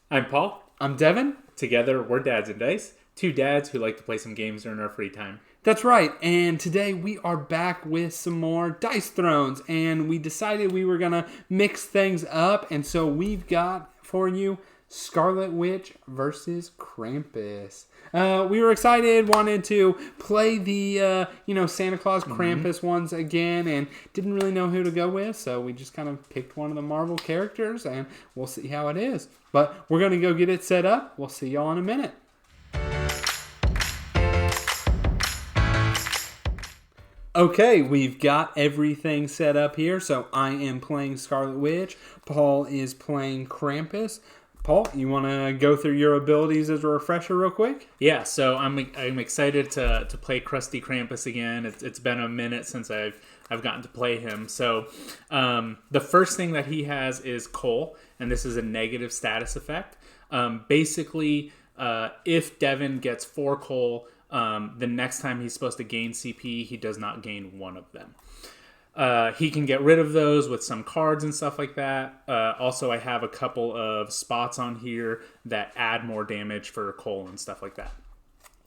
I'm Paul. I'm Devin. Together, we're Dads and Dice, two dads who like to play some games during our free time. That's right, and today we are back with some more Dice Thrones, and we decided we were going to mix things up, and so we've got for you Scarlet Witch versus Krampus. We were excited, wanted to play the Santa Claus Krampus ones again, and didn't really know who to go with, so we just kind of picked one of the Marvel characters, and we'll see how it is. But we're going to go get it set up. We'll see y'all in a minute. Okay, we've got everything set up here. So I am playing Scarlet Witch. Paul is playing Krampus. Paul, you want to go through your abilities as a refresher real quick? Yeah, so I'm excited to play Krusty Krampus again. It's been a minute since I've gotten to play him. So the first thing that he has is coal, and this is a negative status effect. Basically, if Devin gets 4 coal, the next time he's supposed to gain CP, he does not gain one of them. He can get rid of those with some cards and stuff like that. Also, I have a couple of spots on here that add more damage for coal and stuff like that.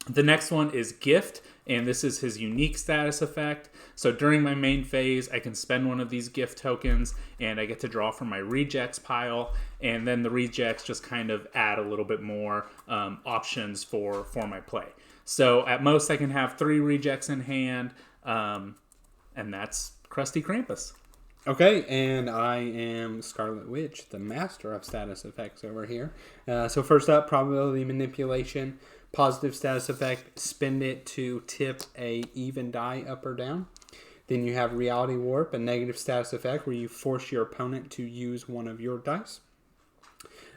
The next one is Gift, and this is his unique status effect. So during my main phase, I can spend one of these gift tokens, and I get to draw from my rejects pile, and then the rejects just kind of add a little bit more options for my play. So at most, I can have 3 rejects in hand, and that's Krusty Krampus. Okay, and I am Scarlet Witch, the master of status effects over here. So first up, probability manipulation. Positive status effect, spend it to tip a even die up or down. Then you have reality warp, a negative status effect where you force your opponent to use one of your dice.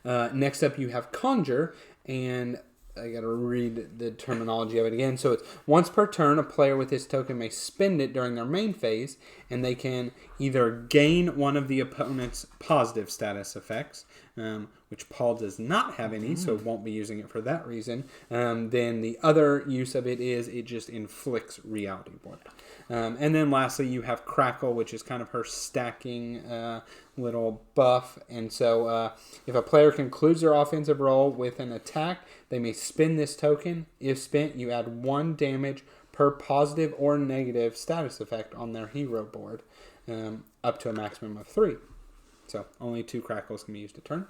Next up, you have conjure, and I gotta read the terminology of it again. So it's once per turn, a player with this token may spend it during their main phase, and they can either gain one of the opponent's positive status effects, which Paul does not have any, so won't be using it for that reason. Then the other use of it is it just inflicts reality warp. And then lastly, you have Crackle, which is kind of her stacking little buff. And so if a player concludes their offensive roll with an attack, they may spend this token. If spent, you add 1 damage per positive or negative status effect on their hero board, up to a maximum of 3. So only 2 Crackles can be used a turn.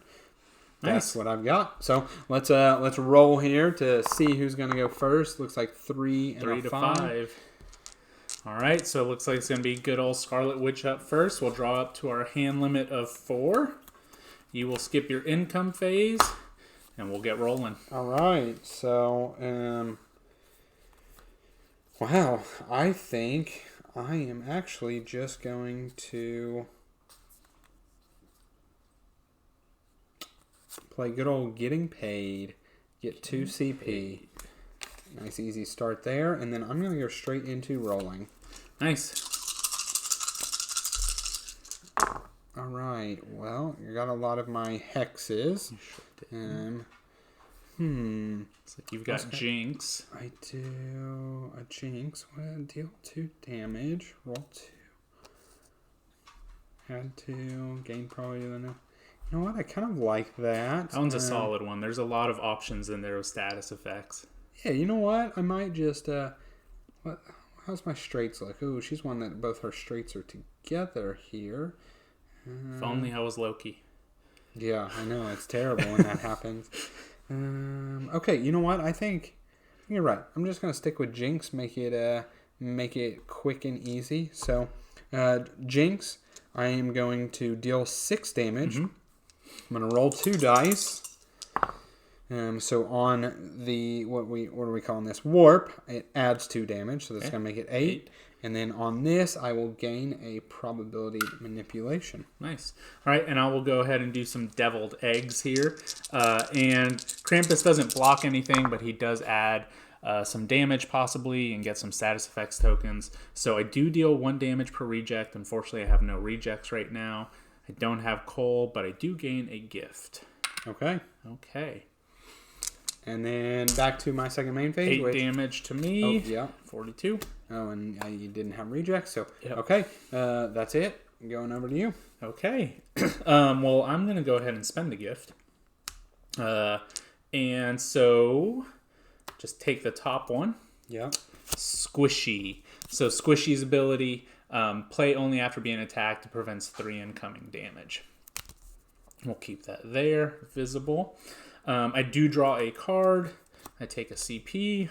That's what I've got. So let's roll here to see who's going to go first. Looks like 3 and 5. All right, so it looks like it's going to be good old Scarlet Witch up first. We'll draw up to our hand limit of 4. You will skip your income phase, and we'll get rolling. All right, so, wow, I think I am actually just going to play good old getting paid, get 2 CP. Nice easy start there, and then I'm going to go straight into rolling. Nice. All right, well, you got a lot of my hexes. Looks like you've got Jinx. I do a Jinx. Deal 2 damage. Roll 2. Add 2. Gain probably. You know what? I kind of like that. That one's a solid one. There's a lot of options in there with status effects. Yeah, you know what? I might just... how's my straights look? Ooh, she's one that both her straights are together here. If only I was Loki. Yeah, I know. It's terrible when that happens. Okay, you know what? I think you're right. I'm just going to stick with Jinx. Make it quick and easy. So, Jinx, I am going to deal 6 damage. I'm going to roll 2 dice. So on the, what are we calling this? Warp, it adds 2 damage, so that's going to make it 8. And then on this, I will gain a probability manipulation. Nice. All right, and I will go ahead and do some deviled eggs here. And Krampus doesn't block anything, but he does add some damage possibly and get some status effects tokens. So I do deal 1 damage per reject. Unfortunately, I have no rejects right now. I don't have coal, but I do gain a gift. Okay. And then back to my second main phase. 8 damage to me. Oh, yeah. 42. Oh, and you didn't have rejects, so yep. Okay. That's it. Going over to you. Okay. Well, I'm going to go ahead and spend the gift. And so just take the top one. Yeah. Squishy. So Squishy's ability, play only after being attacked. Prevents 3 incoming damage. We'll keep that there, visible. I do draw a card. I take a CP.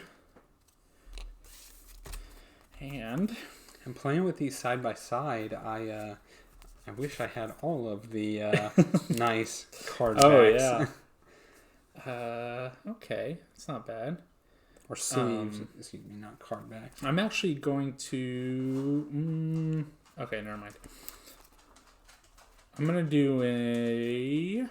And playing with these side by side, I wish I had all of the nice card backs. Oh, yeah. Okay. It's not bad. Or sleeves. Excuse me, not card backs. I'm actually going to... okay, never mind. I'm going to do a...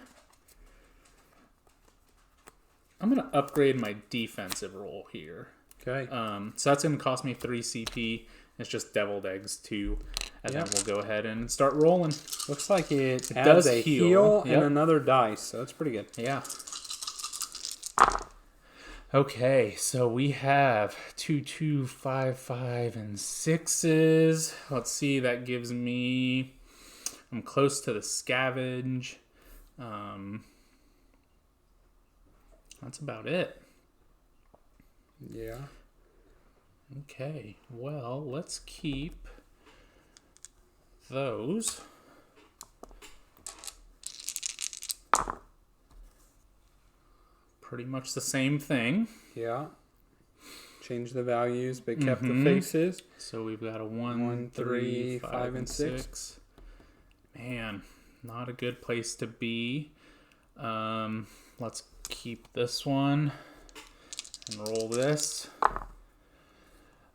I'm going to upgrade my defensive roll here. Okay. So that's going to cost me 3 CP. It's just deviled eggs 2. And then we'll go ahead and start rolling. Looks like it adds does a heal. and another dice, so that's pretty good. Yeah. Okay, so we have 2, 2, 5, 5, and 6s. Let's see, that gives me... I'm close to the scavenge. That's about it. Yeah. Okay, well, let's keep those. Pretty much the same thing. Yeah. Change the values, but kept the faces. So we've got a 1, 3, 5, and 6. Man, not a good place to be. Let's keep this one and roll this.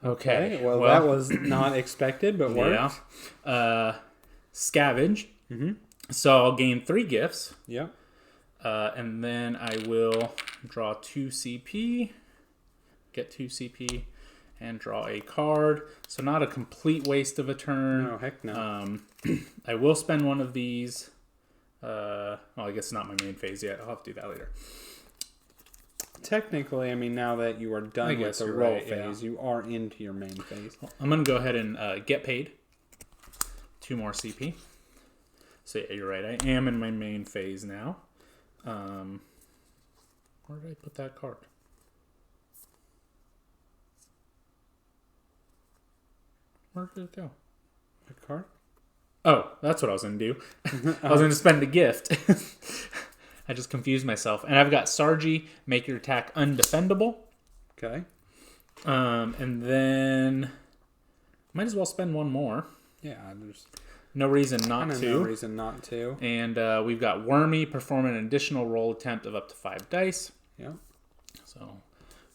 Okay. Well, that was not expected, but worked. Yeah. Scavenge. So I'll gain 3 gifts. Yeah. And then I will draw 2 CP, get 2 CP, and draw a card. So not a complete waste of a turn. No, heck no. I will spend one of these. Well, I guess it's not my main phase yet. I'll have to do that later. Technically, I mean, now that you are done with the roll phase, you are into your main phase. I'm going to go ahead and get paid. 2 more CP. So yeah, you're right. I am in my main phase now. Where did I put that card? Where did it go? A card? Oh, that's what I was going to do. I was going to spend a gift. I just confused myself. And I've got Sargi, make your attack undefendable. Okay. And then might as well spend one more. Yeah, there's no reason not to. No reason not to. And we've got Wormy, perform an additional roll attempt of up to 5 dice. Yeah. So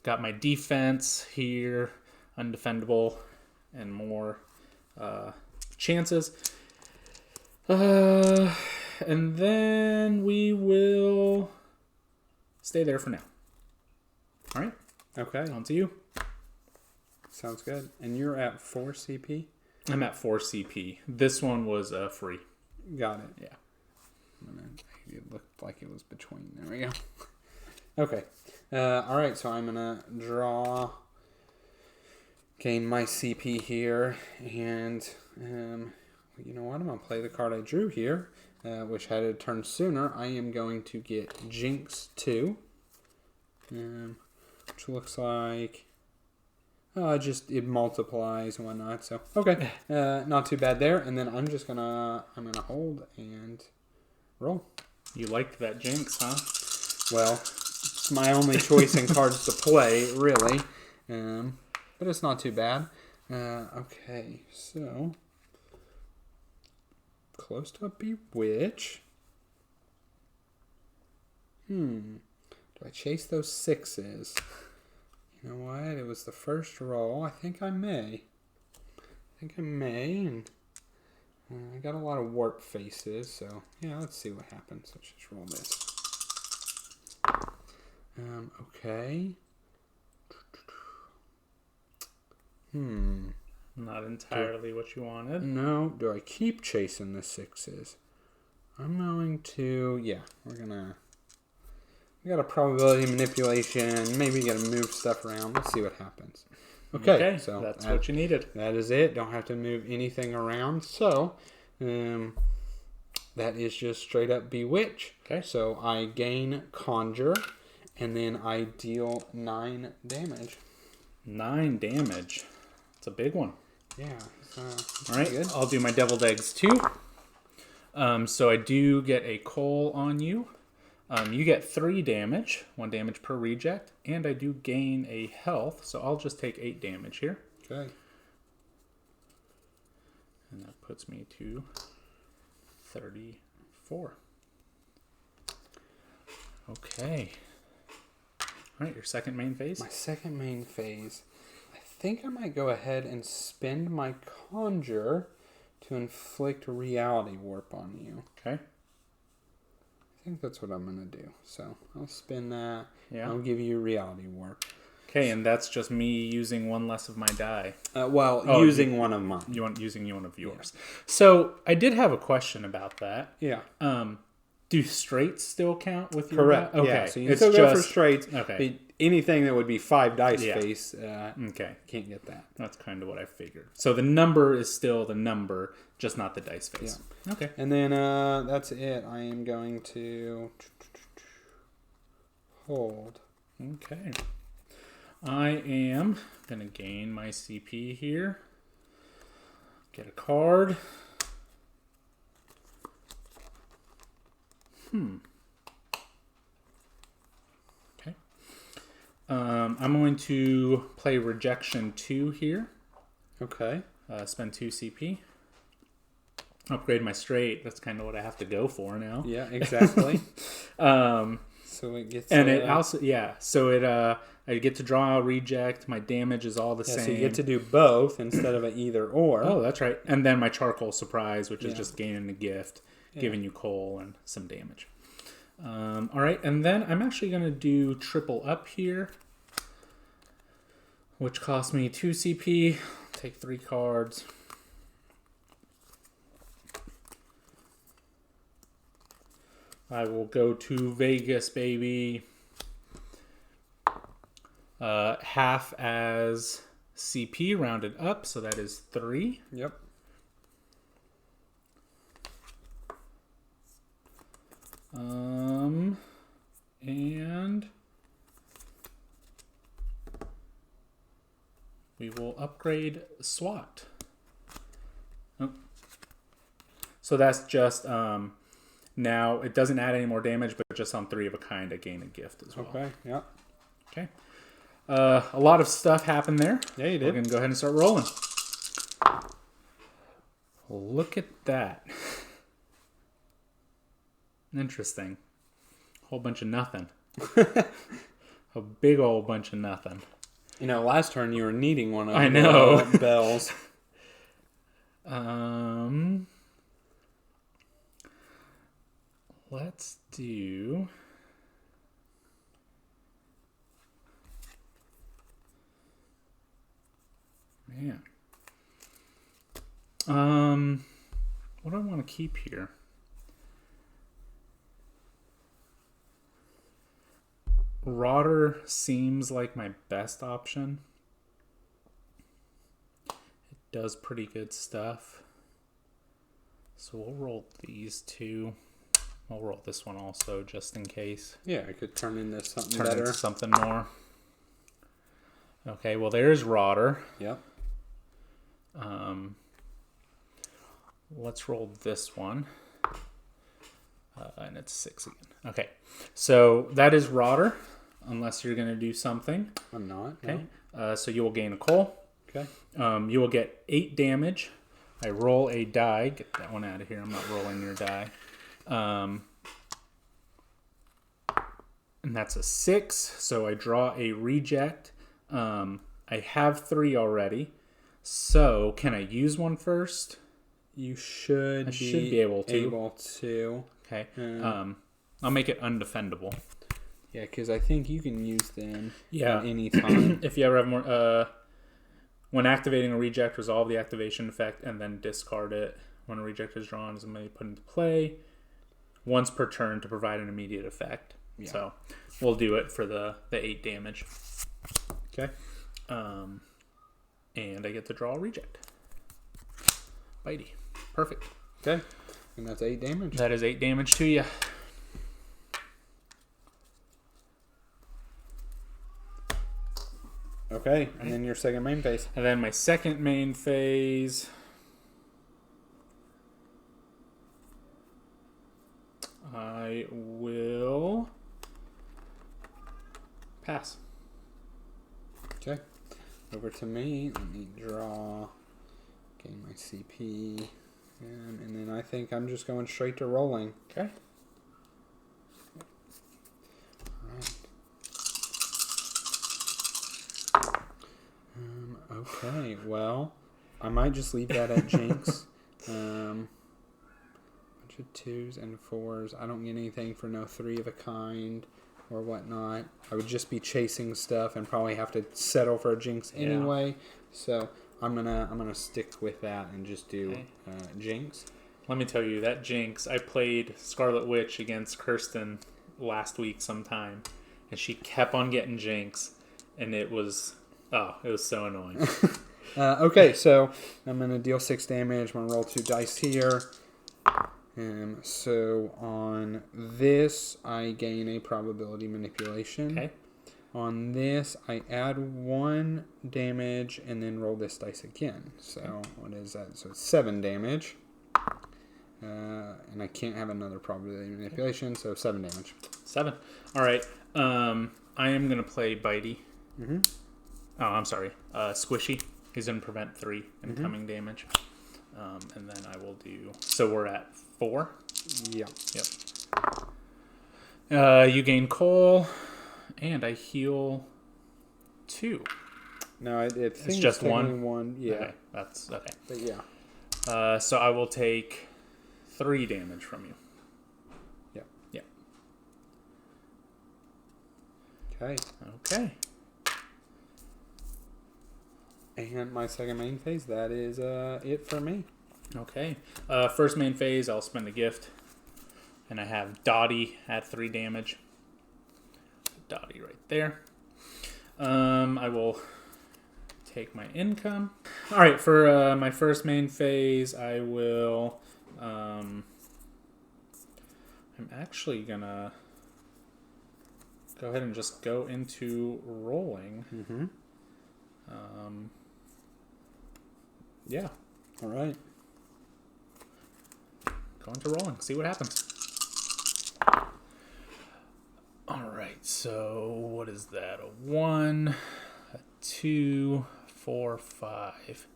got my defense here, undefendable, and more chances. And then we will stay there for now. All right. Okay. On to you. Sounds good. And you're at 4 CP? I'm at 4 CP. This one was free. Got it. Yeah. It looked like it was between. There we go. Okay. All right. So I'm going to draw, gain my CP here. And you know what? I'm going to play the card I drew here, which had a turn sooner. I am going to get Jinx 2, which looks like it multiplies and whatnot. So okay, not too bad there. And then I'm gonna hold and roll. You liked that Jinx, huh? Well, it's my only choice in cards to play, really. But it's not too bad. Okay, so close to a Bewitch. Do I chase those 6s? You know what? It was the first roll. I think I may. And I got a lot of warp faces, so yeah, let's see what happens. Let's just roll this. Okay. Not entirely what you wanted. No. Do I keep chasing the 6s? I'm going to... Yeah, we got a probability manipulation. Maybe got to move stuff around. Let's see what happens. Okay, so that's what you needed. That is it. Don't have to move anything around. So, That is just straight up bewitch. Okay. So I gain conjure, and then I deal 9 damage. 9 damage. It's a big one. Yeah. All right. Good. I'll do my deviled eggs too. So I do get a coal on you. You get 3 damage, 1 damage per reject, and I do gain a health, so I'll just take 8 damage here. Okay. And that puts me to 34. Okay. All right, your second main phase? My second main phase. I think I might go ahead and spend my conjure to inflict reality warp on you. Okay. I think that's what I'm going to do. So I'll spin that. Yeah. I'll give you reality warp. Okay, and that's just me using 1 less of my die. Using one of mine. Using one of yours. Yeah. So I did have a question about that. Yeah. Do straights still count with your Correct. die? Okay. Yeah, so you still go for straights. Okay. Anything that would be 5 dice face, okay, can't get that. That's kind of what I figured. So the number is still the number, just not the dice face. Yeah. Okay. And then that's it. I am going to hold. Okay. I am going to gain my CP here. Get a card. Okay. I'm going to play Rejection 2 here. Okay. Spend 2 CP. Upgrade my straight. That's kind of what I have to go for now. Yeah, exactly. So it gets... And it also... Yeah. So it... I get to draw a reject. My damage is all the same. So you get to do both instead of an either or. Oh, that's right. And then my charcoal surprise, which is just gaining a gift, giving you coal and some damage. All right, and then I'm actually going to do triple up here, which costs me 2 CP. Take 3 cards. I will go to Vegas, baby. Half as CP rounded up, so that is 3. Yep. And we will upgrade SWAT. Oh. So that's just now it doesn't add any more damage, but just on 3 of a kind, I gain a gift as well. Okay. Yeah. Okay. A lot of stuff happened there. Yeah, you did. We're gonna go ahead and start rolling. Look at that. Interesting. Whole bunch of nothing. A big old bunch of nothing. You know, last turn you were needing one of the bells. Let's do... Man. What do I want to keep here? Rotter seems like my best option. It does pretty good stuff. So we'll roll these 2. I'll roll this one also just in case. Yeah, I could turn into something Turn better. into something more. Okay, well there's Rotter. Yep. Let's roll this one. And it's 6 again. Okay, so that is Rotter, unless you're going to do something. I'm not. Okay, no. so you will gain a coal. Okay. You will get 8 damage. I roll a die. Get that one out of here. I'm not rolling your die. And that's a 6, so I draw a reject. I have 3 already. So, can I use one first? You should be able to. Okay. I'll make it undefendable. Yeah, because I think you can use them at any time. If you ever have more... when activating a reject, resolve the activation effect and then discard it. When a reject is drawn, is immediately put into play once per turn to provide an immediate effect. Yeah. So, we'll do it for the 8 damage. Okay. And I get to draw a reject. Bitey. Perfect. Okay. And that's 8 damage. That is 8 damage to you. Okay, and then your second main phase. And then my second main phase. I will pass. Okay. Over to me. Let me draw. Gain my CP. And then I think I'm just going straight to rolling. Okay. Okay, well, I might just leave that at Jinx. Bunch of 2s and 4s. I don't get anything for no 3 of a kind or whatnot. I would just be chasing stuff and probably have to settle for a Jinx anyway. So I'm gonna stick with that and just do Jinx. Let me tell you, that Jinx, I played Scarlet Witch against Kirsten last week sometime, and she kept on getting Jinx, and it was so annoying. Okay, so I'm going to deal 6 damage. I'm going to roll 2 dice here. So on this, I gain a probability manipulation. Okay. On this, I add 1 damage and then roll this dice again. So what is that? So it's 7 damage. And I can't have another probability manipulation, so 7 damage. 7. All right. I am going to play Bitey. Mm-hmm. Oh, I'm sorry. Squishy. He's going to prevent 3 incoming damage. And then I will do... So we're at 4? Yeah. Yep. You gain coal, and I heal 2. No, it's just 1? Yeah. Okay. That's... Okay. But yeah. So I will take 3 damage from you. Yeah. Yeah. Okay. And my second main phase, that is it for me. Okay. First main phase, I'll spend a gift. And I have Dottie at 3 damage. Dottie right there. I will take my income. Alright, for my first main phase, I will... I'm actually gonna go ahead and just go into rolling. Mm-hmm. Yeah. All right. Go into rolling. See what happens. All right. So what is that? A 1, a 2, 4, 5.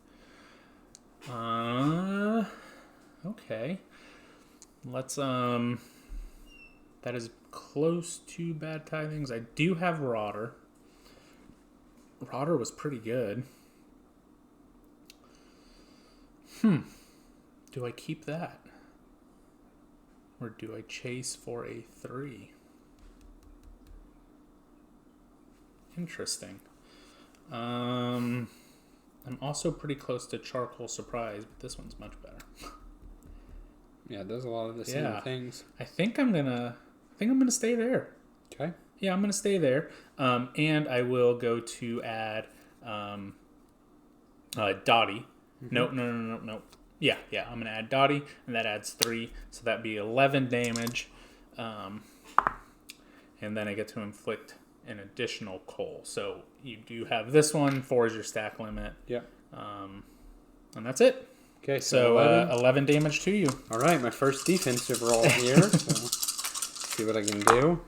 Okay. Let's that is close to bad tidings. I do have Rodder. Rodder was pretty good. Do I keep that? Or do I chase for a 3? Interesting. I'm also pretty close to Charcoal Surprise, but this one's much better. Yeah, it does a lot of the same things. I think I'm gonna stay there. Okay. Yeah, I'm gonna stay there. And I will go to add Dottie. Mm-hmm. No. Yeah, I'm gonna add Dottie, and that adds 3, so that'd be 11 damage. And then I get to inflict an additional coal. So you do have this one. 4 is your stack limit. Yeah. And that's it. Okay, so 11 damage to you. All right, my first defensive roll here. So see what I can do.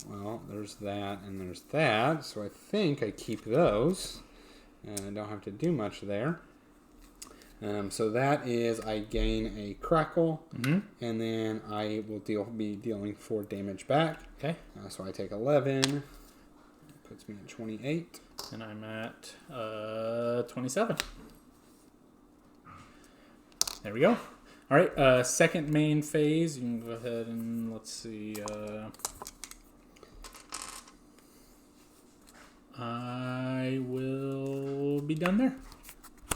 Well, there's that and there's that. So I think I keep those. I don't have to do much there. So that is I gain a crackle, and then I will be dealing 4 damage back. Okay. So I take 11. Puts me at 28. And I'm at 27. There we go. All right, second main phase. You can go ahead and let's see. I will be done there.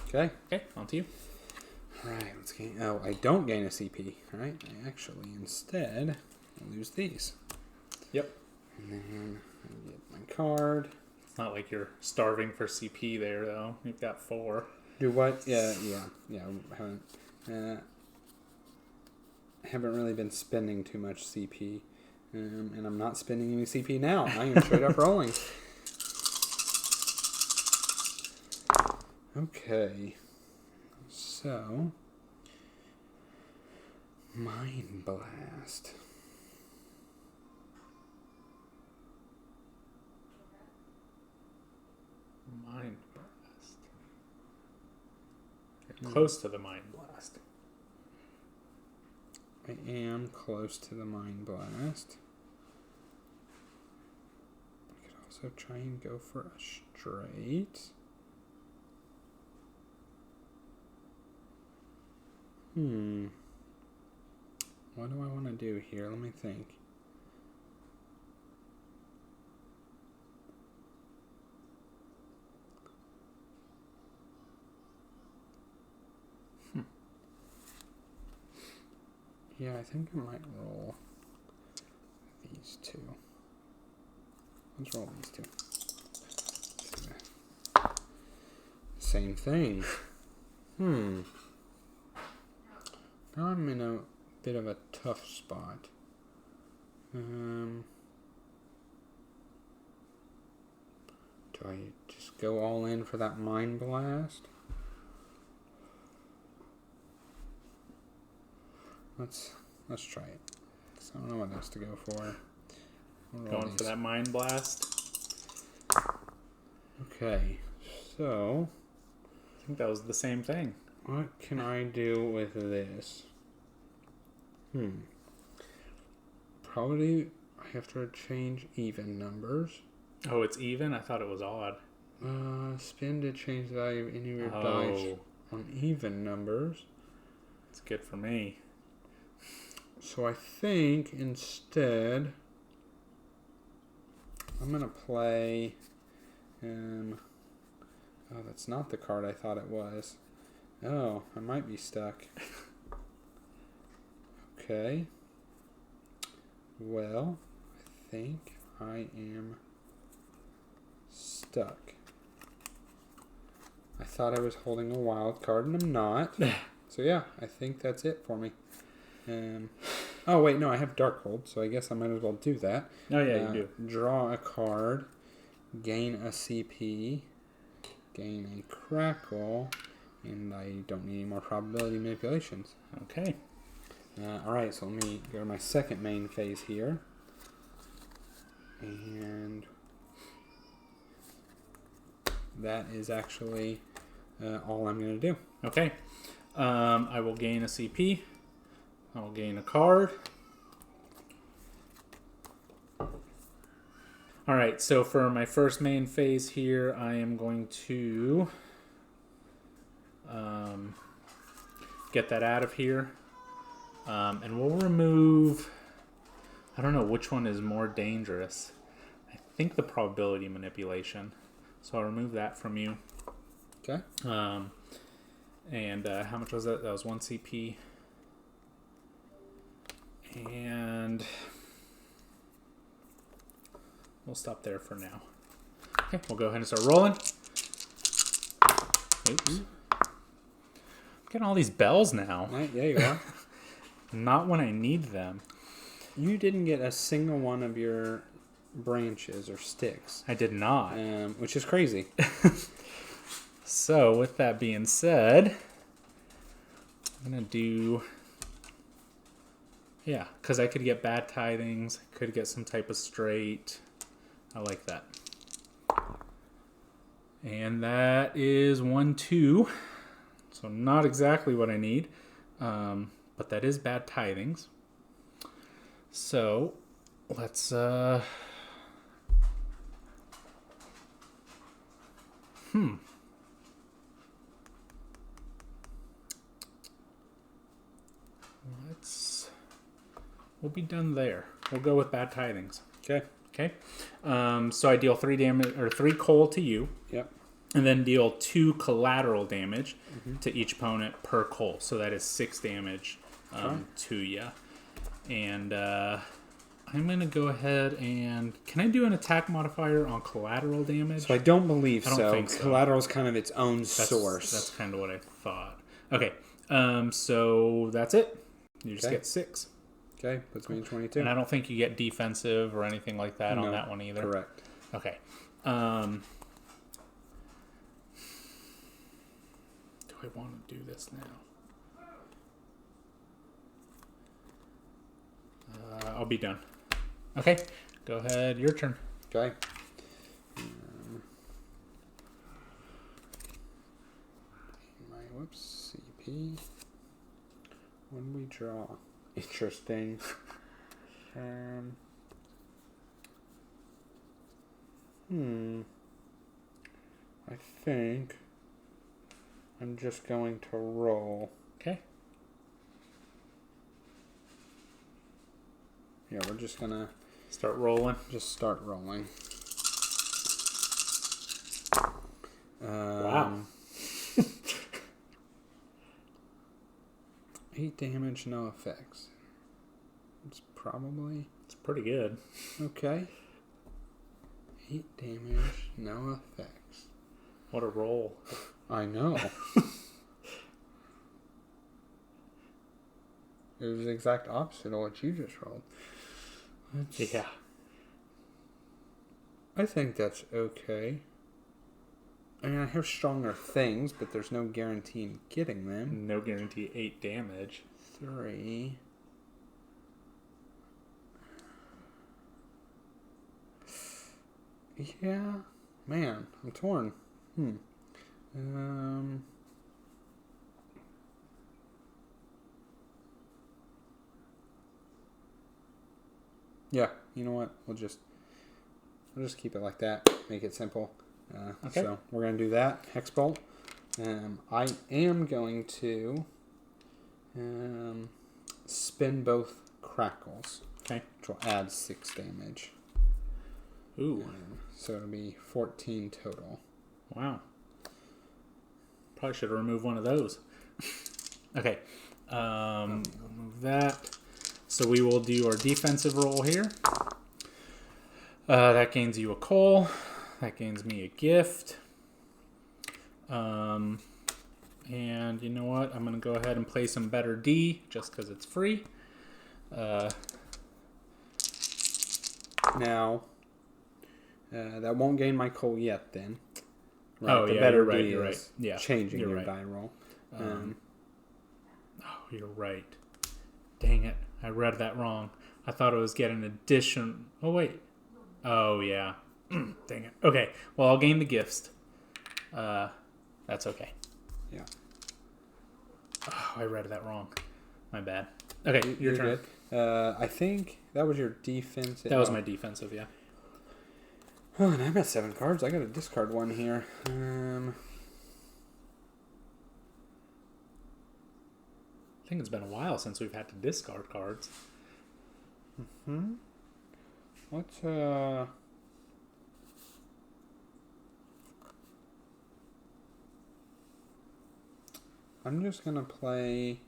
Okay. Okay, on to you. All right, let's gain. Oh, I don't gain a CP. All right, I actually instead lose these. Yep. And then I get my card. It's not like you're starving for CP there, though. You've got 4. Do what? Yeah. I haven't. haven't really been spending too much CP. And I'm not spending any CP now. I am straight up rolling. Okay. So, Mind Blast. Mind Blast. You're close to the Mind Blast. I am close to the Mind Blast. I could also try and go for a straight. What do I want to do here? Let me think. Yeah, I think I might roll these two. Let's roll these two. Same thing. Now I'm in a bit of a tough spot. Do I just go all in for that Mind Blast? Let's try it. 'Cause I don't know what else to go for. Going for that Mind Blast. Okay, so I think that was the same thing. what can I do with this? Probably I have to change even numbers. Oh, it's even? I thought it was odd. Spin to change the value of any of your dice on even numbers. It's good for me. So I think instead I'm gonna play. Oh, that's not the card I thought it was. Oh, I might be stuck. Okay. Well, I think I am stuck. I thought I was holding a wild card and I'm not. So yeah, I think that's it for me. Oh wait, no, I have Darkhold, so I guess I might as well do that. Oh yeah, you do. Draw a card, gain a CP, gain a crackle, and I don't need any more probability manipulations. Okay. Alright, so let me go to my second main phase here. And that is actually all I'm going to do. Okay. I will gain a CP. I will gain a card. Alright, so for my first main phase here, I am going to get that out of here. And we'll remove... I don't know which one is more dangerous. I think the probability manipulation. So I'll remove that from you. Okay. And how much was that? That was 1 CP. And we'll stop there for now. Okay, we'll go ahead and start rolling. Oops. Getting all these bells now. Yeah, you are. Not when I need them. You didn't get a single one of your branches or sticks. I did not. Which is crazy. So, with that being said, I'm going to do... Yeah, because I could get bad tithings. I could get some type of straight. I like that. And that is 1, 2. So not exactly what I need. But that is bad tithings. So let's... Let's we'll be done there. We'll go with bad tithings. Okay. Okay. So I deal 3 damage or 3 coal to you. Yep. And then deal 2 collateral damage to each opponent per coal. So that is 6 damage to you. And I'm going to go ahead and... Can I do an attack modifier on collateral damage? So I don't believe I don't think so. Collateral is kind of its own source. That's kind of what I thought. Okay. So that's it. You just get 6. Okay, puts me in 22. And I don't think you get defensive or anything like that on that one either. Correct. Okay. Do I want to do this now? I'll be done. Okay, go ahead. Your turn. Okay. Whoops. CP. When we draw. Interesting. I think I'm just going to roll. Okay. Yeah, we're just gonna start rolling. Just start rolling. Wow. 8 damage, no effects. It's pretty good. Okay. 8 damage, no effects. What a roll. I know. It was the exact opposite of what you just rolled. Yeah. I think that's okay. I mean, I have stronger things, but there's no guarantee in getting them. No guarantee 8 damage. 3. Yeah. Man, I'm torn. Yeah, you know what? We'll just keep it like that. Make it simple. Okay. So we're going to do that. Hex bolt. I am going to spin both crackles. Okay. Which will add 6 damage. Ooh. So it'll be 14 total. Wow. Probably should have removed one of those. Okay. We'll move that. So we will do our defensive roll here. That gains you a coal. That gains me a gift. And you know what? I'm going to go ahead and play some better D just because it's free. Now, that won't gain my coal yet then. Right, oh, the yeah, better you're right, D you're is right. Yeah, changing you're your right. die roll. Oh, you're right. Dang it. I read that wrong. I thought it was getting addition. Oh, wait. Oh, yeah. Dang it. Okay. Well, I'll gain the gifts. That's okay. Yeah. Oh, I read that wrong. My bad. Okay, your turn. Good. I think that was your defense. That was my defensive, yeah. Oh, and I'm at 7 cards. I got to discard one here. I think it's been a while since we've had to discard cards. Let's I'm just gonna play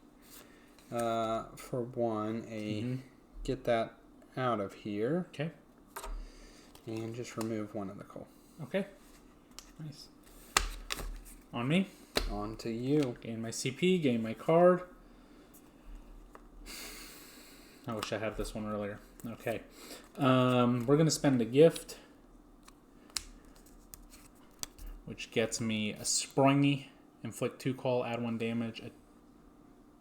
for one get that out of here. Okay. And just remove one of the coal. Okay. Nice. On me. On to you. Gain my CP, gain my card. I wish I had this one earlier. Okay. We're going to spend a gift, which gets me a springy, inflict 2 coal, add 1 damage,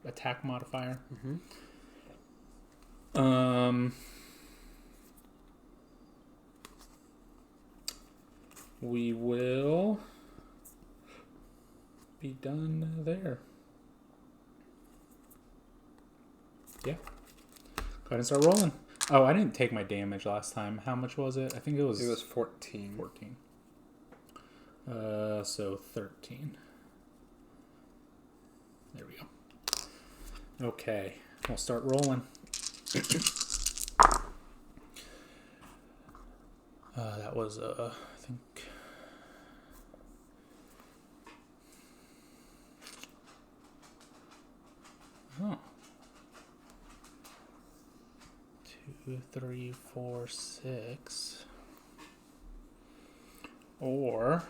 attack modifier. We will be done there. Yeah. Go ahead and start rolling. Oh, I didn't take my damage last time. How much was it? I think it was 14. 14. So 13. There we go. Okay. We'll start rolling. That was, I think... Oh. 2, 3, 4, 6. Or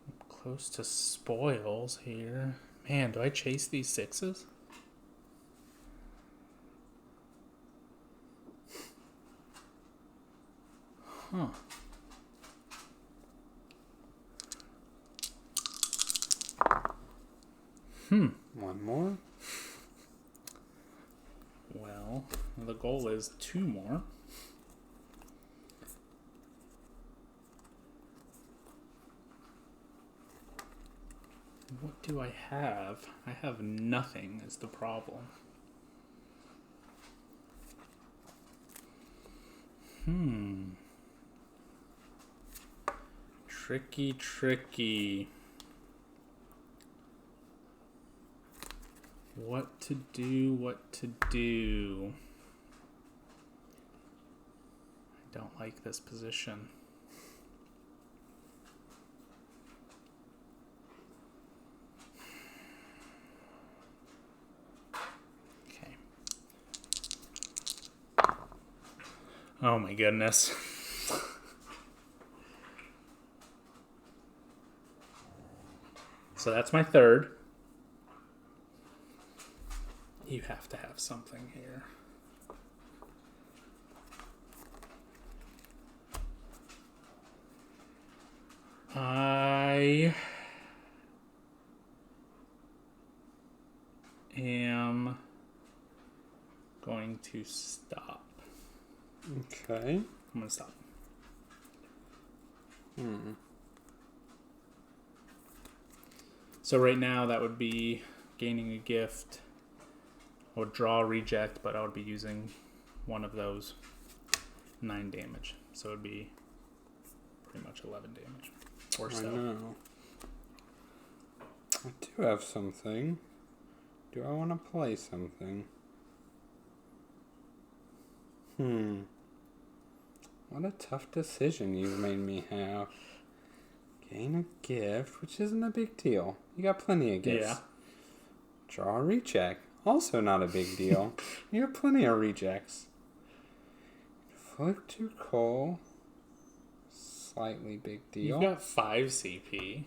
I'm close to spoils here. Man, do I chase these 6s? Huh. One more. Well, the goal is 2 more. What do I have? I have nothing is the problem. Tricky. What to do. I don't like this position. Okay. Oh my goodness. So that's my third. You have to have something here. I am going to stop. Okay. I'm going to stop. So right now that would be gaining a gift. I would draw a reject, but I would be using one of those. 9 damage. So it would be pretty much 11 damage. Or so. I know. I do have something. Do I want to play something? What a tough decision you've made me have. Gain a gift, which isn't a big deal. You got plenty of gifts. Yeah. Draw a reject. Also not a big deal. You have plenty of rejects. Flip to coal. Slightly big deal. You've got 5 CP.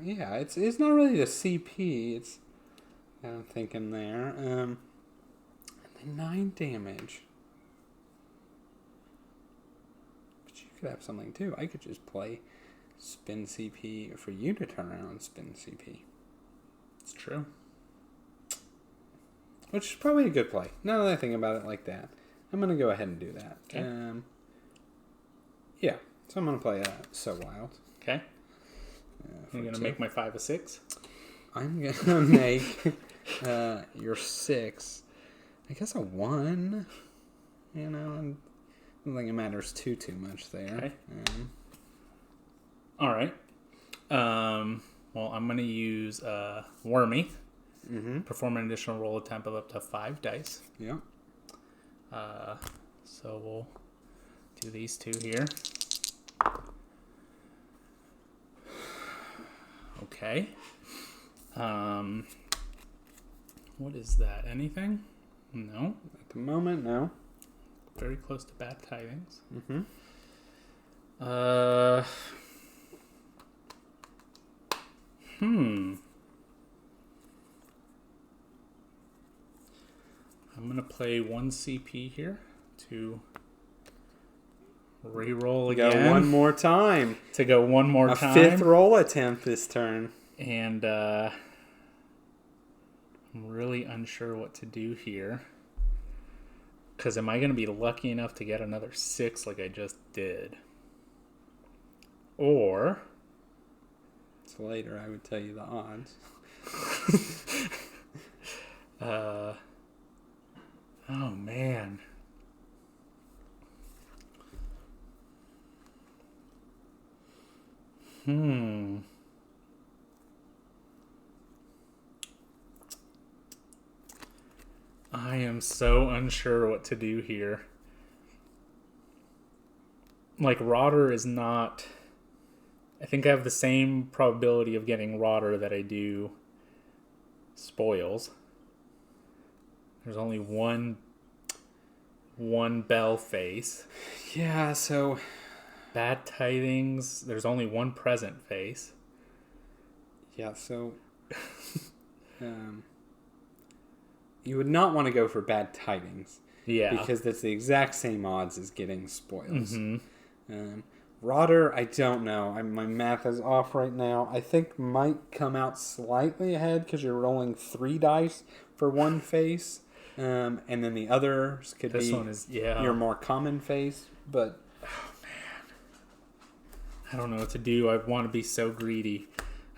Yeah, it's not really the CP. It's I'm thinking there. And then 9 damage. But you could have something too. I could just play spin CP for you to turn around and spin CP. It's true. Which is probably a good play. Now that I think about it like that, I'm going to go ahead and do that. Okay. Yeah, so I'm going to play So Wild. Okay. You're going to make my 5 a 6? I'm going to make your 6, I guess, a 1. You know, I don't think it matters too much there. Okay. All right. Well, I'm going to use Wormy. Mm-hmm. Perform an additional roll attempt of up to 5 dice. Yeah. So we'll do these 2 here. Okay. What is that? Anything? No. At the moment, no. Very close to bad tidings. Mm-hmm. I'm going to play 1 CP here to re-roll again. Go one more time. To go one more time. A 5th roll attempt this turn. And I'm really unsure what to do here. Because am I going to be lucky enough to get another 6 like I just did? Or... It's later, I would tell you the odds. Oh, man. I am so unsure what to do here. Like, Rotter is not... I think I have the same probability of getting Rotter that I do Spoils. There's only one bell face. Yeah, so... Bad tidings. There's only one present face. Yeah, so... you would not want to go for bad tidings. Yeah. Because that's the exact same odds as getting Spoils. Mm-hmm. Rotter, I don't know. My math is off right now. I think might come out slightly ahead because you're rolling 3 dice for one face. And then the others could this be one is, yeah. your more common face. But I don't know what to do. I want to be so greedy.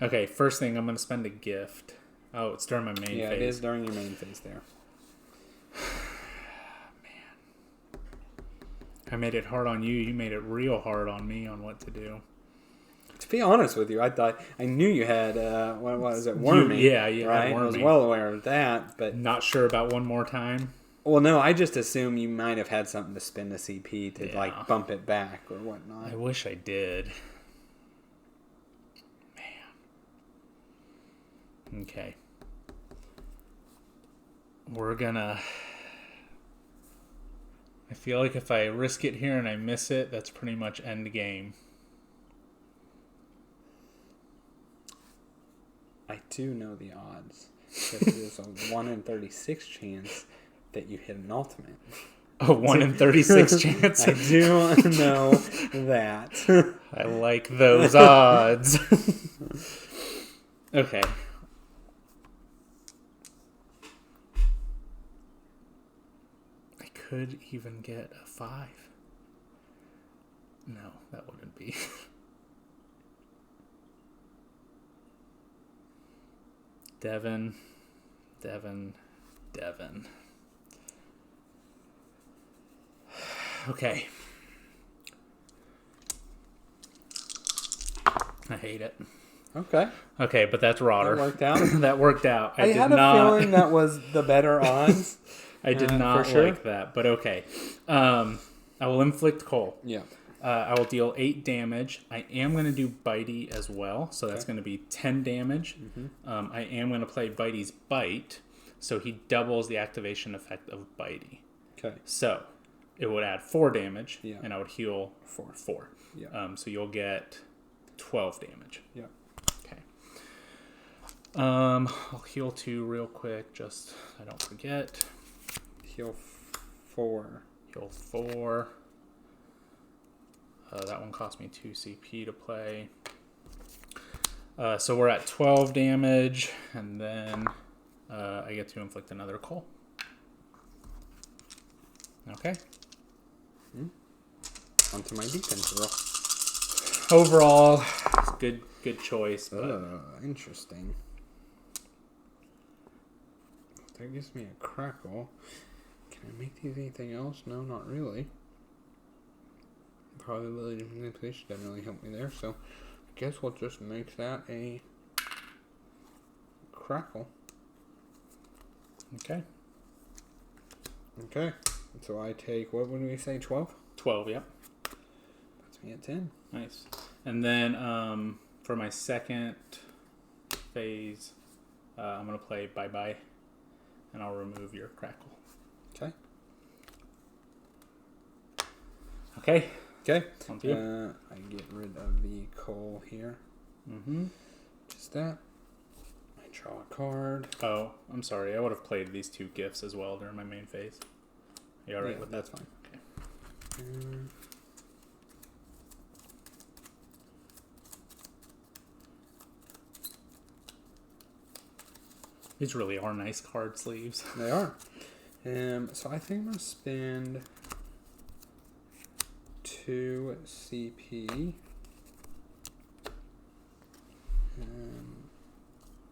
Okay, first thing, I'm going to spend a gift. Oh, it's during my main phase. Yeah, it is during your main phase there. I made it hard on you. You made it real hard on me on what to do. To be honest with you, I knew you had what was it, Wormy? Yeah, right. I was well aware of that, but not sure about one more time. Well, no, I just assume you might have had something to spend the CP to like bump it back or whatnot. I wish I did. Man. Okay. We're gonna. I feel like if I risk it here and I miss it, that's pretty much end game. I do know the odds. There's a 1 in 36 chance that you hit an ultimate. A 1 in 36 chance? I do know that. I like those odds. Okay. I could even get a 5. No, that wouldn't be. Devin. Okay. I hate it. Okay, but that's Rotter. That worked out. That worked out. I had a feeling that was the better odds. I did not like that, but okay. I will inflict Coal. Yeah. I will deal 8 damage. I am going to do Bitey as well, so that's going to be 10 damage. Mm-hmm. I am going to play Bitey's Bite, so he doubles the activation effect of Bitey. Okay. So it would add 4 damage, and I would heal 4. Yeah. So you'll get 12 damage. Yeah. Okay. I'll heal 2 real quick, just so I don't forget. Heal 4. Heal 4. That one cost me 2 CP to play. So we're at 12 damage, and then I get to inflict another Coal. Okay. Onto my defense roll. Overall, good choice. But interesting. That gives me a crackle. Can I make these anything else? No, not really. Probability of manipulation doesn't really help me there, so I guess we'll just make that a crackle. Okay. Okay. So I take, what would we say, 12? 12, yep. Puts me at 10. Nice. And then for my second phase, I'm going to play Bye-Bye, and I'll remove your crackle. Okay. Okay. Okay. I get rid of the coal here. Mm-hmm. Just that. I draw a card. Oh, I'm sorry. I would have played these 2 gifts as well during my main phase. You all right with that? That's fine. Okay. These really are nice card sleeves. They are. So I think I'm going to spend 2 CP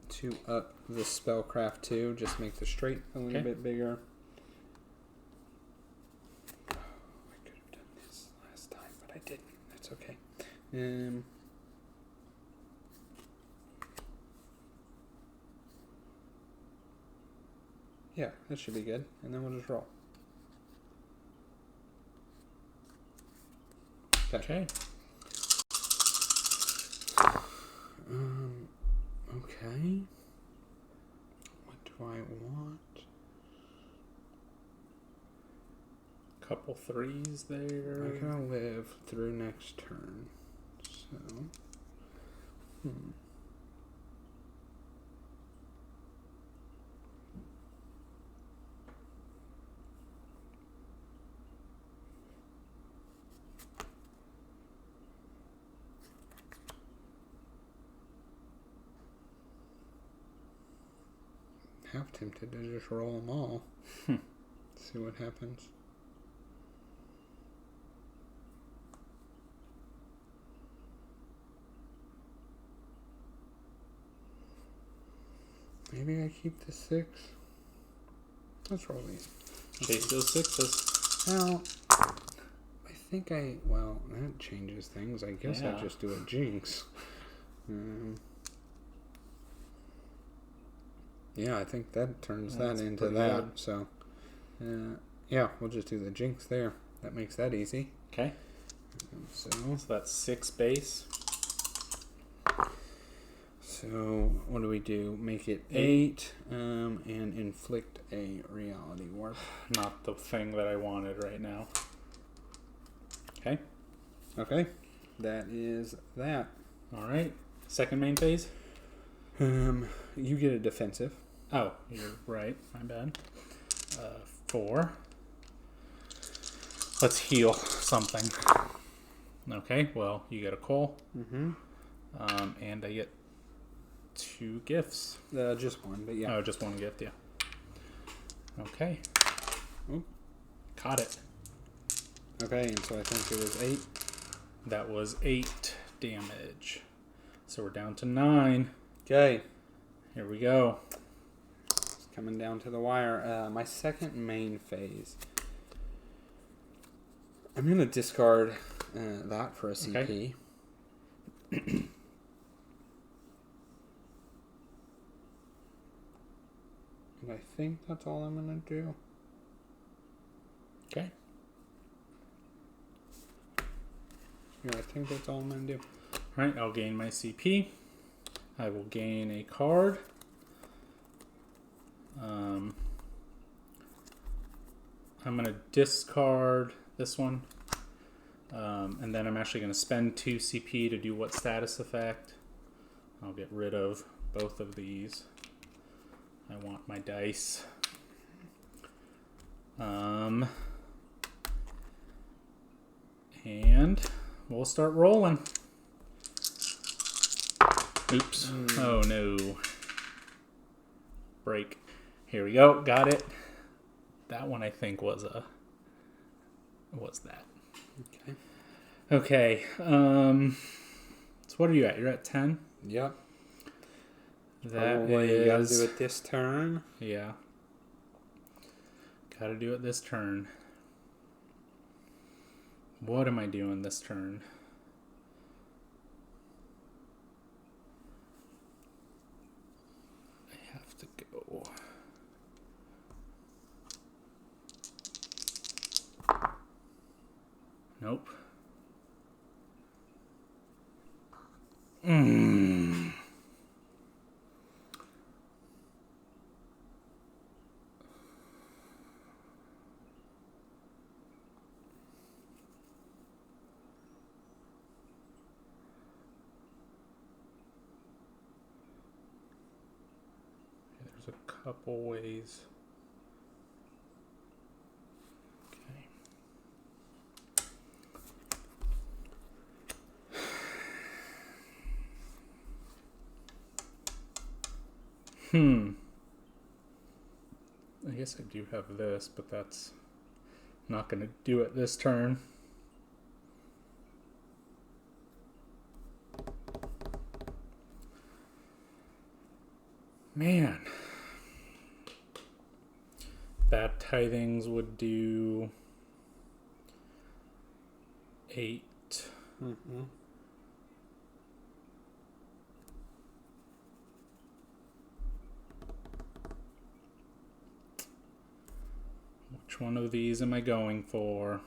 to up the spellcraft 2, just make the straight a little bit bigger. Oh, I could have done this last time, but I didn't. That's okay. Yeah, that should be good. And then we'll just roll. Okay. Okay. What do I want? Couple 3s there. I gotta live through next turn. So. half tempted to just roll them all. See what happens. Maybe I keep the 6. Let's roll these. Chase those 6s. Well, I think well, that changes things. I guess I just do a jinx. Yeah, I think that turns that into that. Good. So, yeah, we'll just do the jinx there. That makes that easy. Okay. So that's 6 base. So what do we do? Make it 8 and inflict a reality warp. Not the thing that I wanted right now. Okay. Okay. That is that. All right. Second main phase. You get a defensive. Oh, you're right. My bad. 4. Let's heal something. Okay. Well, you get a coal. Mm-hmm. And I get 2 gifts. Just one, but yeah. Oh, just one gift, yeah. Okay. Ooh. Caught it. Okay, and so I think it was 8. That was 8 damage. So we're down to 9. Okay. Here we go. It's coming down to the wire. My second main phase. I'm going to discard that for a CP. Okay. And I think that's all I'm going to do. Okay. Yeah, I think that's all I'm going to do. All right, I'll gain my CP. I will gain a card. I'm going to discard this one. And then I'm actually going to spend 2 CP to do what status effect? I'll get rid of both of these. I want my dice. And we'll start rolling. Oops. Oh no. Break. Here we go. Got it. That one I think was that. Okay. Okay. So what are you at? You're at 10? Yep. That you gotta do it this turn. Yeah. Gotta do it this turn. What am I doing this turn? I have to go. Nope. There's a couple ways. Okay. I guess I do have this, but that's not going to do it this turn. Man. Bad Tithings would do 8. Mm-hmm. Which one of these am I going for?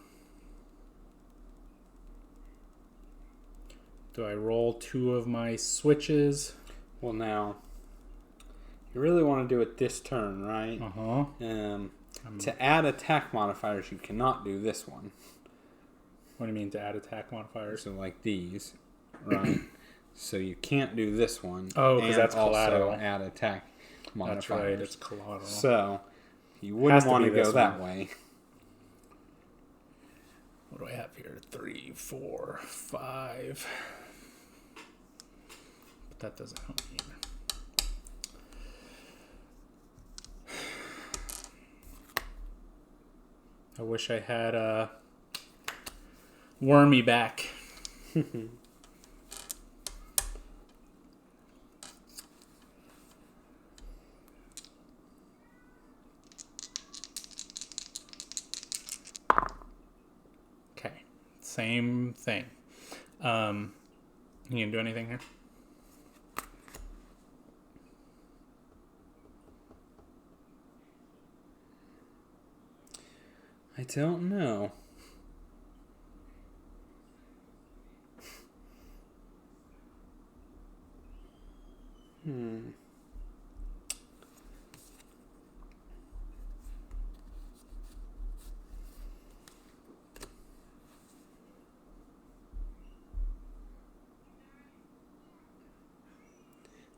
Do I roll 2 of my switches? Well, now, you really want to do it this turn, right? Uh-huh. To add attack modifiers, you cannot do this one. What do you mean to add attack modifiers? So like these, right? So you can't do this one. Oh, because that's collateral. Also add attack modifiers. That's right, it's collateral. So you wouldn't want to go that way. What do I have here? 3, 4, 5. But that doesn't help me either. I wish I had Wormy back. Okay, same thing. You gonna do anything here? I don't know.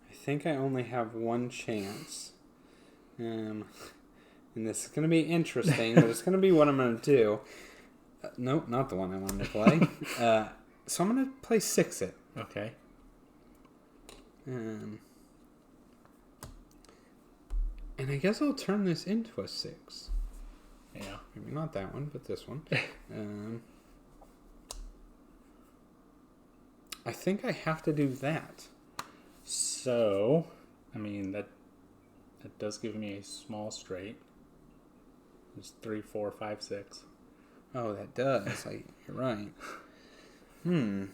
I think I only have one chance. And this is going to be interesting, but it's going to be what I'm going to do. Nope, not the one I wanted to play. So I'm going to play 6-It. Okay. And I guess I'll turn this into a 6. Yeah. Maybe not that one, but this one. I think I have to do that. So, I mean, that does give me a small straight. It's 3, 4, 5, 6. Oh, that does. You're right. Then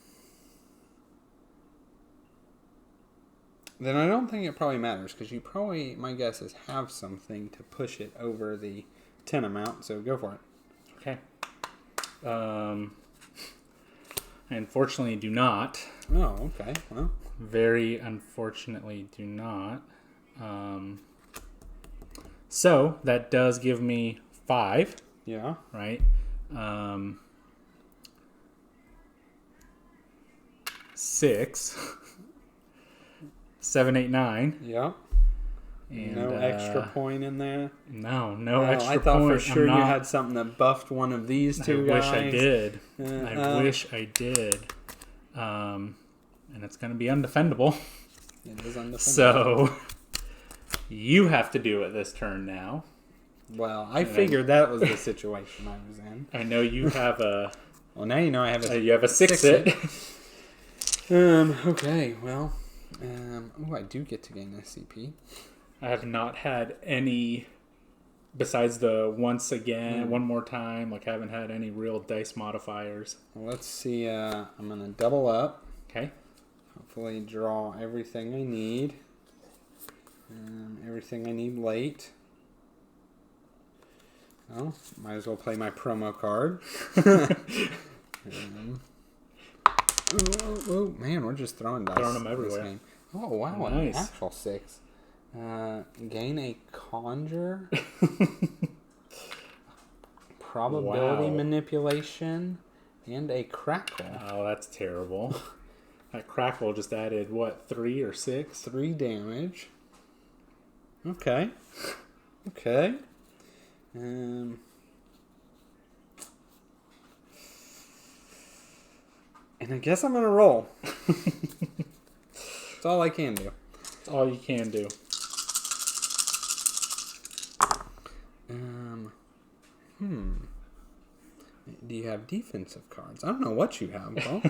I don't think it probably matters, because you probably, my guess is, have something to push it over the 10 amount, so go for it. Okay. I unfortunately do not. Oh, okay. Well, very unfortunately do not. So that does give me 5. yeah. Right? 6. 7, 8, 9. Yeah. And, no extra point in there? No Oh, extra I thought point. for sure you had something that buffed one of these two guys. I wish I did. And it's going to be undefendable. It is undefendable. So you have to do it this turn now. Well, I figured that was the situation I was in. I know you have a... Well, now you know I have a... you have a 6-It. Okay, well... I do get to gain SCP. I have not had any... Besides the once again, one more time, like I haven't had any real dice modifiers. Well, let's see. I'm going to double up. Okay. Hopefully draw everything I need. Everything I need late. Well, might as well play my promo card. Oh, man, we're just throwing dice. Throwing them everywhere. Oh, wow, nice. An actual 6. Gain a conjure. Probability manipulation. And a crackle. Oh, that's terrible. That crackle just added, 3 or 6? 3 damage. Okay. And I guess I'm going to roll. That's all I can do. That's all you can do. Do you have defensive cards? I don't know what you have, Bo.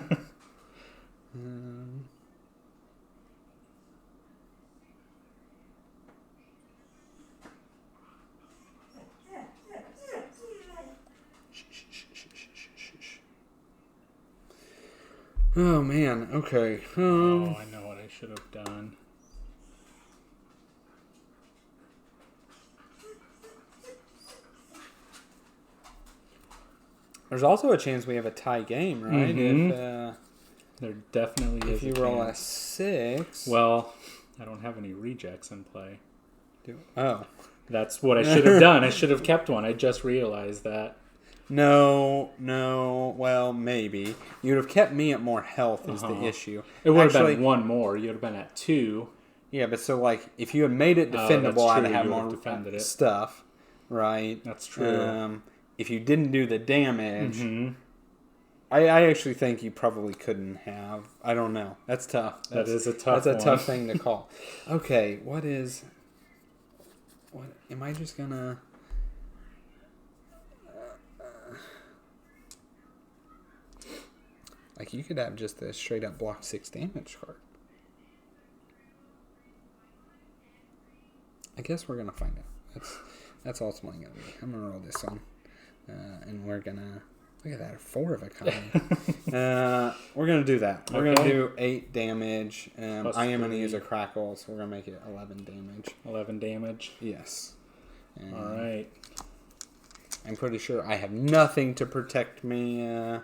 Oh, man. Okay. Oh, I know what I should have done. There's also a chance we have a tie game, right? Mm-hmm. There definitely is. If you roll a 6. Well, I don't have any rejects in play. Oh. That's what I should have done. I should have kept one. I just realized that. No. Well, maybe. You would have kept me at more health is the issue. It would have been 1 more. You would have been at 2. Yeah, but so, like, if you had made it defendable, I'd have more defended stuff, right? That's true. If you didn't do the damage, I actually think you probably couldn't have. I don't know. That's tough. That is a tough That's a tough thing to call. Okay, what am I just gonna... Like, you could have just a straight up block 6 damage card. I guess we're going to find out. That's ultimately going to be. I'm going to roll this one. And we're going to... Look at that, 4 of a kind. We're going to do that. We're going to do 8 damage. I am going to use a crackle, so we're going to make it 11 damage. 11 damage? Yes. All right. I'm pretty sure I have nothing to protect me.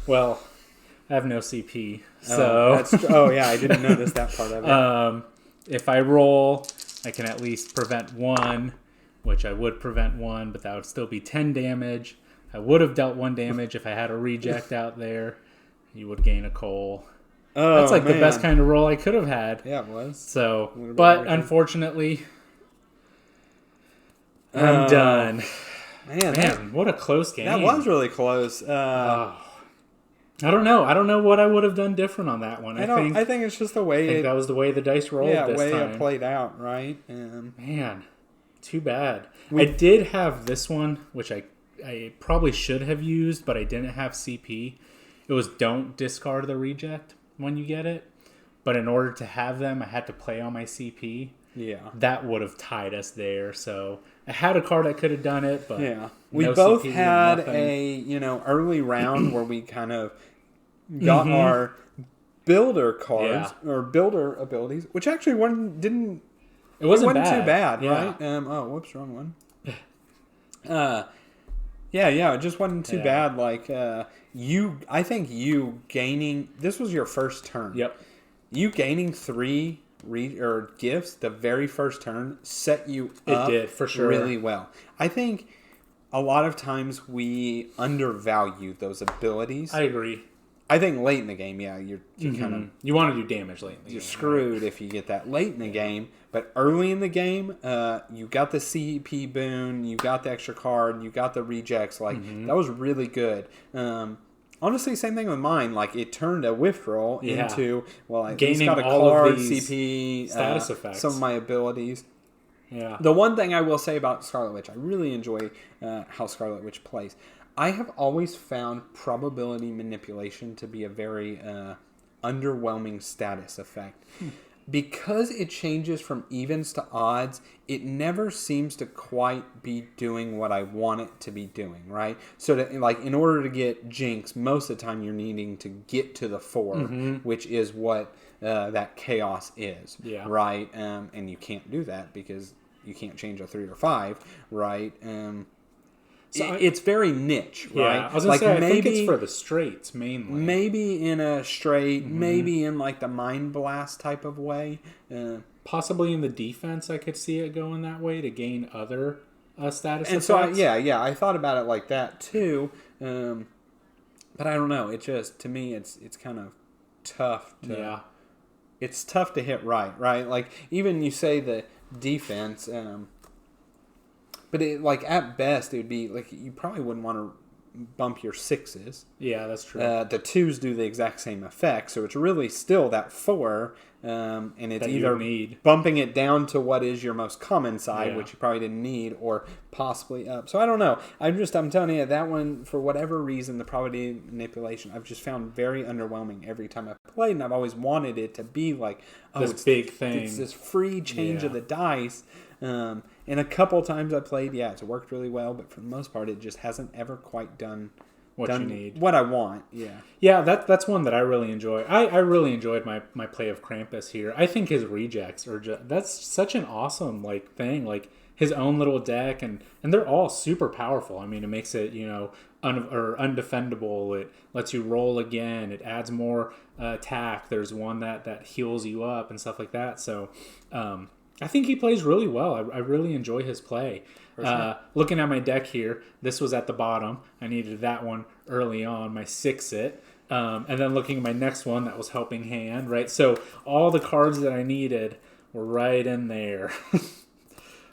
Well, I have no CP, so... Yeah, I didn't notice that part of it. If I roll, I can at least prevent 1, which I would prevent 1, but that would still be 10 damage. I would have dealt 1 damage if I had a reject out there. You would gain a coal. That's like the best kind of roll I could have had. Yeah, it was. So, but unfortunately, I'm done. Man, what a close game. That was really close. I don't know. I don't know what I would have done different on that one. I think it's just the way that was the way the dice rolled this time. Yeah, way it played out, right? Man, too bad. I did have this one, which I probably should have used, but I didn't have CP. It was don't discard the reject when you get it. But in order to have them, I had to play on my CP. Yeah. That would have tied us there. So I had a card that could have done it, but yeah. We both had a, early round where we kind of got our builder cards or builder abilities, which actually didn't too bad, right? Whoops, wrong one. It just wasn't too bad. Like I think you gaining, this was your first turn. Yep. You gaining 3 gifts the very first turn set you up. It did, for sure. Really well. I think a lot of times we undervalue those abilities. I agree. I think late in the game, you're kind of... You want to do damage late in the game. You're screwed if you get that late in the game. But early in the game, you got the CP boon, you got the extra card, you got the rejects. Like, that was really good. Honestly, same thing with mine. Like, it turned a whiff roll into, I at least got a card, CP, status effects. Some of my abilities. Yeah. The one thing I will say about Scarlet Witch, I really enjoy how Scarlet Witch plays. I have always found probability manipulation to be a very underwhelming status effect. Because it changes from evens to odds, it never seems to quite be doing what I want it to be doing, right? So, in order to get Jinx, most of the time you're needing to get to the 4, which is what that chaos is, right? And you can't do that because you can't change a 3 or 5, right? So it's very niche, right? Yeah, I was going to say, I think it's for the straights, mainly. Maybe in a straight, maybe in like the Mind Blast type of way. Possibly in the defense, I could see it going that way to gain other status and effects. So, I thought about it like that too. But I don't know. It just, to me, it's kind of tough to... It's tough to hit right? Like, even you say the defense... But at best, it would be like you probably wouldn't want to bump your 6s. Yeah, that's true. The 2s do the exact same effect, so it's really still that 4, and it's that either bumping it down to what is your most common side, which you probably didn't need, or possibly up. So I don't know. I'm telling you, that one, for whatever reason, the probability manipulation, I've just found very underwhelming every time I've played, and I've always wanted it to be like, this big thing. It's this free change of the dice. And a couple times I played, it's worked really well, but for the most part, it just hasn't ever quite done what you need, what I want. Yeah. That's one that I really enjoy. I really enjoyed my play of Krampus here. I think his rejects are that's such an awesome thing. Like his own little deck, and they're all super powerful. I mean, it makes it undefendable. It lets you roll again. It adds more attack. There's one that heals you up and stuff like that. So. I think he plays really well. I really enjoy his play. Sure. Looking at my deck here, this was at the bottom. I needed that one early on, my 6-it. And then looking at my next one, that was Helping Hand, right? So all the cards that I needed were right in there.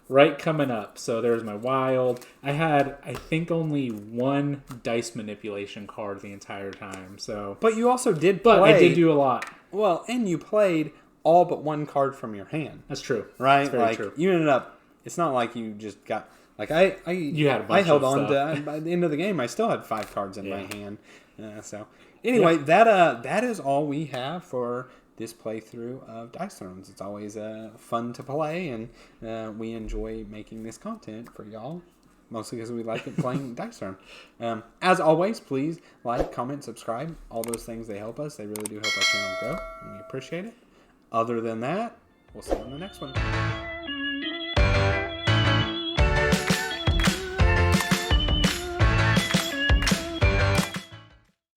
Right coming up. So there's my Wild. I had, I think, only 1 dice manipulation card the entire time. So, but you also did play. But I did do a lot. Well, and you played... all but 1 card from your hand. That's true. Right? That's very true. You ended up... It's not like you just got Like You had a bunch I held of on stuff. to by the end of the game. I still had 5 cards in my hand. So anyway, that is all we have for this playthrough of Dice Thrones. It's always fun to play, and we enjoy making this content for y'all. Mostly because we like it playing Dice Throne. As always, please like, comment, subscribe. All those things, they help us. They really do help our channel grow, and we appreciate it. Other than that, we'll see you on the next one.